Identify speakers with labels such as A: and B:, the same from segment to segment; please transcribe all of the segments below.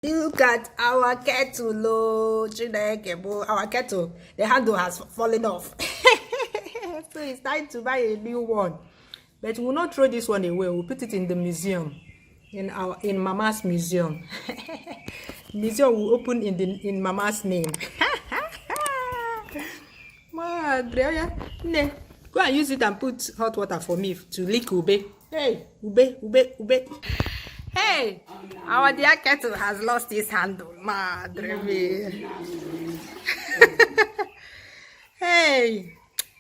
A: Look at our kettle, oh, Chineke, our kettle. The handle has fallen off. So it's time to buy a new one. But we will not throw this one away. We'll put it in the museum, in Mama's museum. Museum will open in Mama's name. Madre, go and use it and put hot water for me to lick ube. Hey, ube. Hey, our dear kettle has lost its handle. Madre mia. Hey,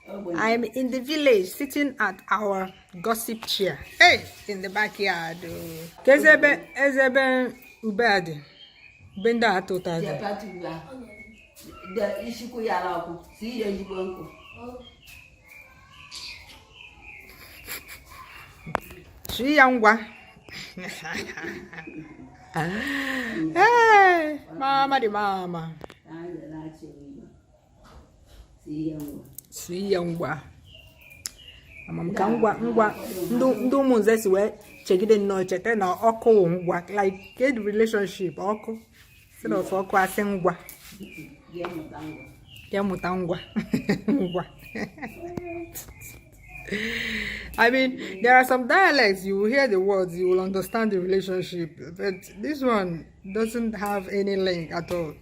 A: I'm in the village sitting at our gossip chair. Hey, in the backyard. Ezebe ubadi. Benda atota. Shiyangwa. Hey, mama di mama. Siyangwa. Ngwa ndu munzesi we chegide no chete na oko ngwa like good relationship oko instead of oko asengwa. Ya mutangwa. Ngwa. I mean, there are some dialects, you will hear the words, you will understand the relationship, but this one doesn't have any link at all.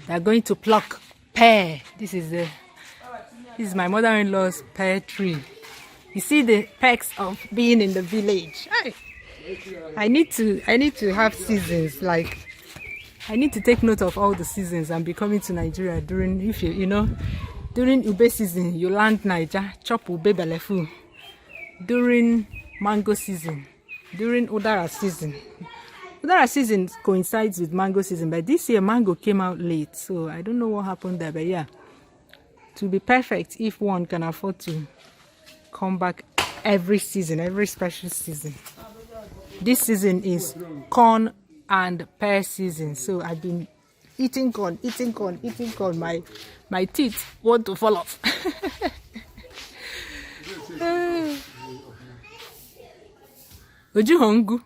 A: They are going to pluck pear. This is my mother-in-law's pear tree. You see the perks of being in the village. I need to have seasons. Like, I need to take note of all the seasons. I'm be coming to Nigeria during, if during ube season, you land Niger, chop ube belefu. During mango season, during udara season. Udara season coincides with mango season, but this year mango came out late, so I don't know what happened there, but yeah. To be perfect, if one can afford to come back every season, every special season. This season is corn and pear season, so I've been eating corn. My teeth want to fall off. Would you hungry?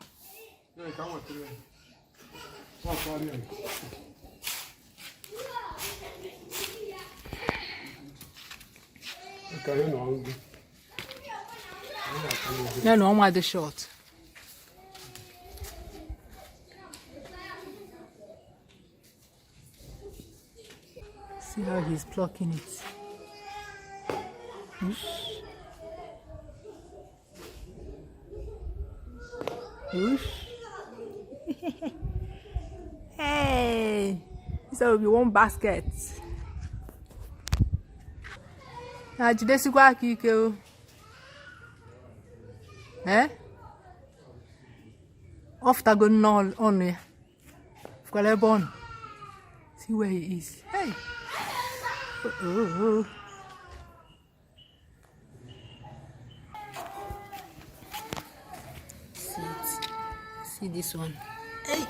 A: No, I'm at the short. See how he's plucking it. Whoosh. Whoosh. Hey, this will be one basket. Now, today, eh? Off the gun on here. See where he is. Hey. Oh. See this one. Hey.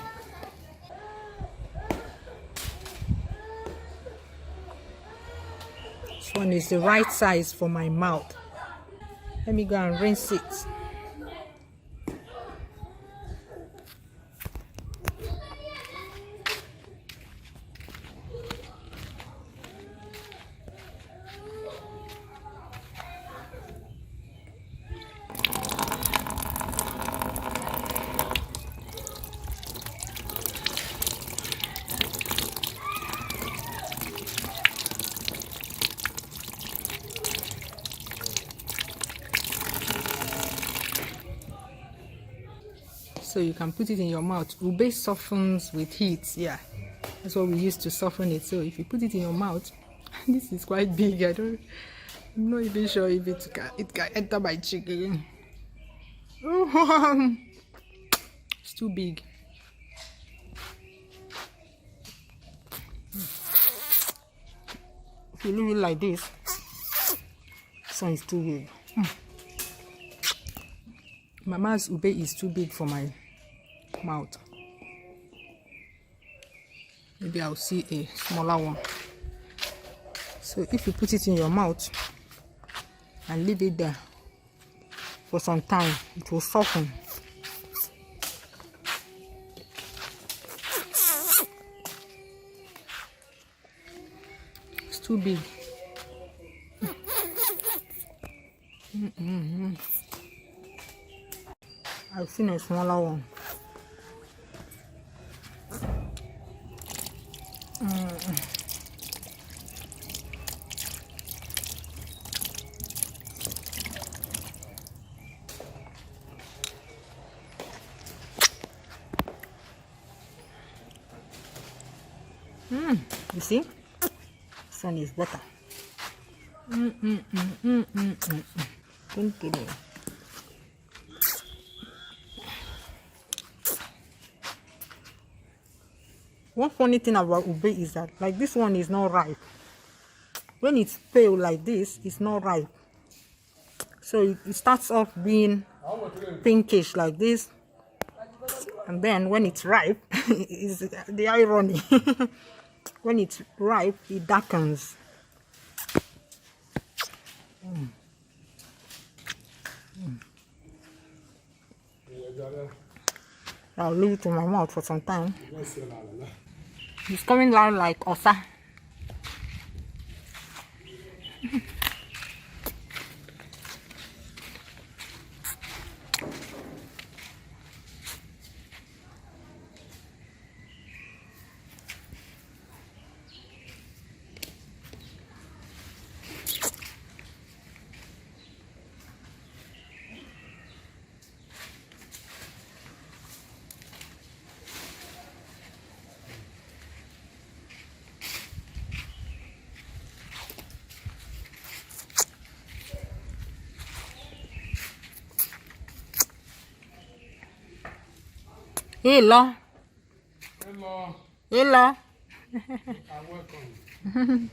A: This one is the right size for my mouth. Let me go and rinse it. So you can put it in your mouth. Ube softens with heat. Yeah, that's what we use to soften it. So if you put it in your mouth, this is quite big. I'm not even sure if it can enter my cheek again. Oh, it's too big. If you leave it like this one is too big. Mama's ube is too big for my mouth. Maybe I'll see a smaller one. So if you put it in your mouth and leave it there for some time, it will soften. too big. I've seen a smaller one. You see? This one is better. Thank you. One funny thing about ube is that, like, this one is not ripe. When it's pale like this, it's not ripe. So it starts off being pinkish like this, and then when it's ripe, is the irony. When it's ripe, it darkens. I'll leave it in my mouth for some time. It's coming out like osa. Hello.
B: Hello.
A: Hello.
B: Welcome.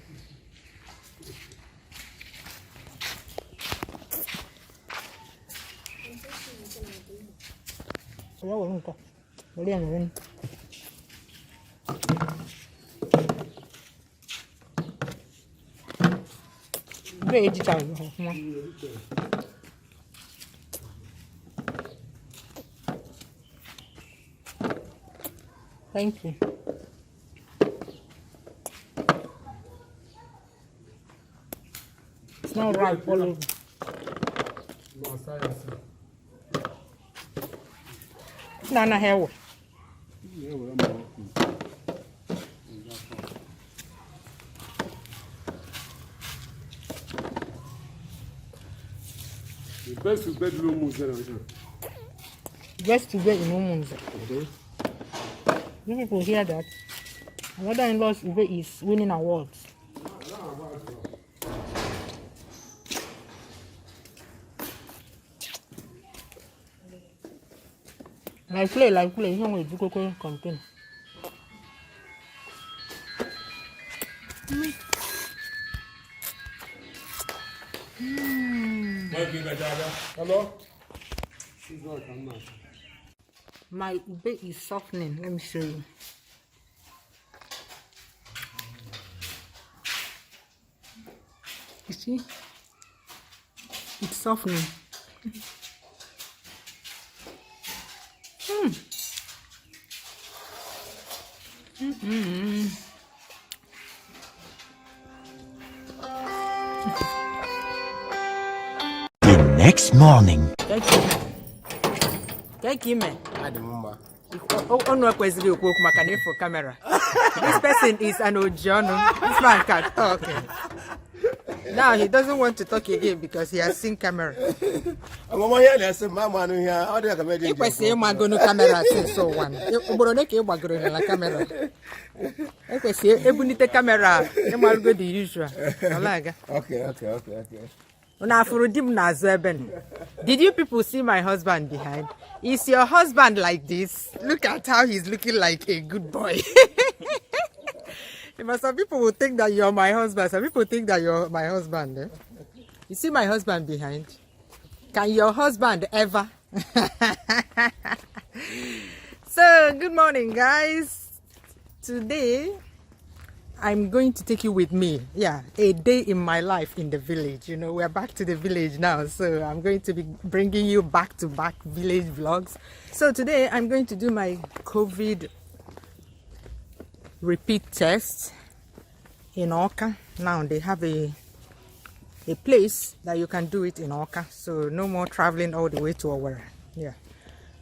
A: Thank you. It's not ripe all over. Nana hair.
B: The best to bed no moves generation.
A: Best to bed no moves. You people hear that? My mother-in-law's Ube is winning awards. Like play, here we do contain.
B: Hello?
A: My ube is softening. Let me show you. You see? It's softening.
C: The next morning.
A: Thank you, man. Oh, no, for camera. This person is an Ojono. This man can't talk. Now he doesn't want to talk again because he has seen camera. If I say I'm going to camera, say so one. Camera. If I say ebunite camera, I'm going to the usual.
B: Okay.
A: Did you people see my husband behind? Is your husband like this? Look at how he's looking like a good boy. Some people will think that you're my husband. Some people think that you're my husband. Eh? You see my husband behind? Can your husband ever? So, good morning, guys. Today, I'm going to take you with me. Yeah, a day in my life in the village. You know, we're back to the village now. So, I'm going to be bringing you back-to-back village vlogs. So, today, I'm going to do my COVID repeat test in Oka. Now they have a place that you can do it in Oka, so no more traveling all the way to Owerri. Yeah.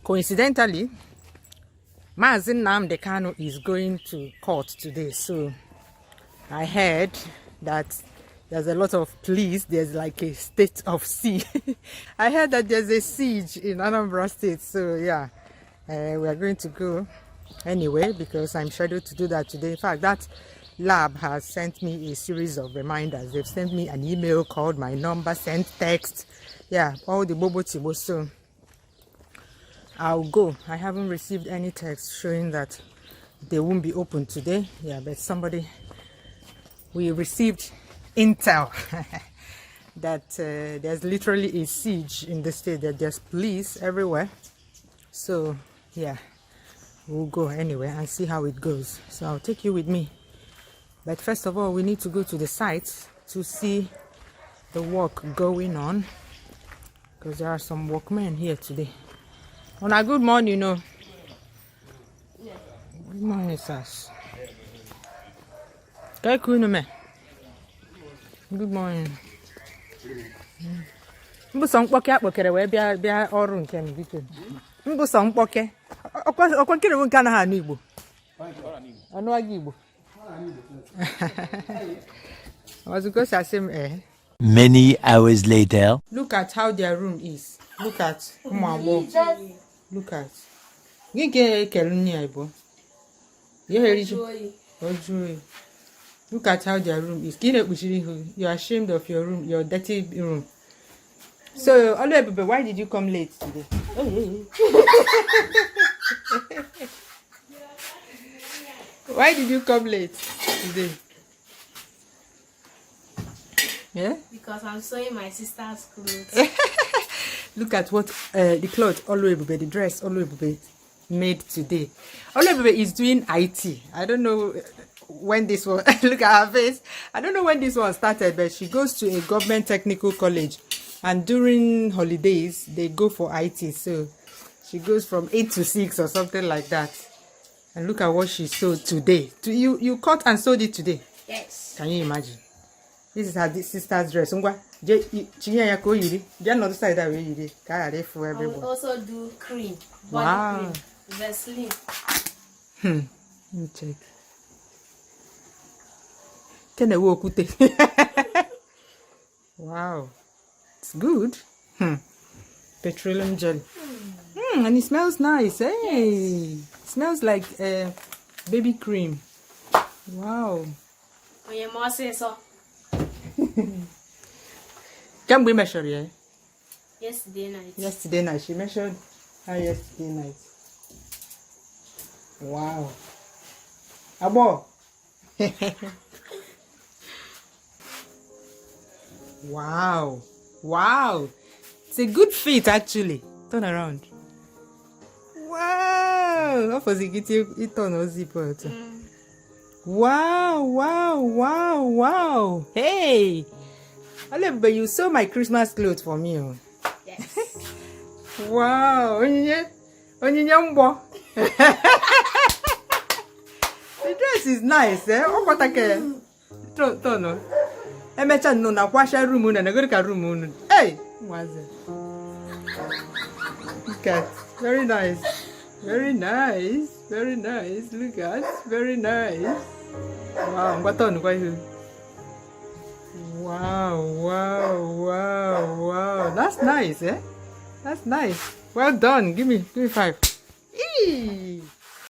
A: Coincidentally, Mazin Nnamdi Kanu is going to court today, so I heard that there's a lot of police. There's like a state of siege. I heard that there's a siege in Anambra State, so yeah, we are going to go anyway because I'm scheduled to do that today. In fact, that lab has sent me a series of reminders. They've sent me an email, called my number, sent text, yeah, all the bobo tibo. So I'll go. I haven't received any text showing that they won't be open today. Yeah, but we received intel that there's literally a siege in the state, that there's police everywhere. So yeah, we'll go anyway and see how it goes. So I'll take you with me. But first of all, we need to go to the site to see the work going on, because there are some workmen here today. On a good morning, you know. Good morning, sirs. Good morning. Mbu sọ mkpọke akpọkere wee bịa ọrụ nke m biko. Mbu sọ mkpọke. Ọkwa nkere bụ nke anaghị anụ Igbo. Ọnụ aga Igbo. I was going to say
C: Many hours later.
A: Look at how their room is. Look at Look at. Look at how their room is. You're ashamed of your room, your dirty room. So, Oluebube, why did you come late today? Why did you come late today? Yeah?
D: Because I'm sewing my sister's clothes.
A: Look at what the clothes Oluebube, the dress Oluebube made today. Oluebube is doing IT. I don't know when this one, look at her face. I don't know when this one started, but she goes to a government technical college, and during holidays they go for IT. So she goes from 8 to 6 or something like that. And look at what she sewed today. You cut and sewed it today?
D: Yes.
A: Can you imagine? This is her sister's dress. Chinyere ko yiri. Just not side that way yiri.
D: I will also do cream. Body
A: Wow.
D: cream. Vaseline.
A: Let me check. Can I walk with it? Wow. It's good. Petroleum jelly. And it smells nice. Hey. It smells like baby cream. Wow.
D: Oh, your mom says so.
A: Can we measure here?
D: Yesterday night.
A: Yesterday night. She measured her yesterday night. Wow. Abo. Wow. Wow. It's a good fit actually. Turn around. Wow. What was it on a zipper? Wow, wow, wow, wow. Hey. But you sew my Christmas clothes for me. Oh.
D: Yes.
A: Wow. The dress is nice, eh? What take? No. Emecha no na kwasha room na go ka room. Hey, what's it? Look at. Very nice. Very nice. Very nice. Look at. Very nice. Wow, what on quite. Wow, wow, wow, wow. That's nice, eh? That's nice. Well done. Give me 5. Eee!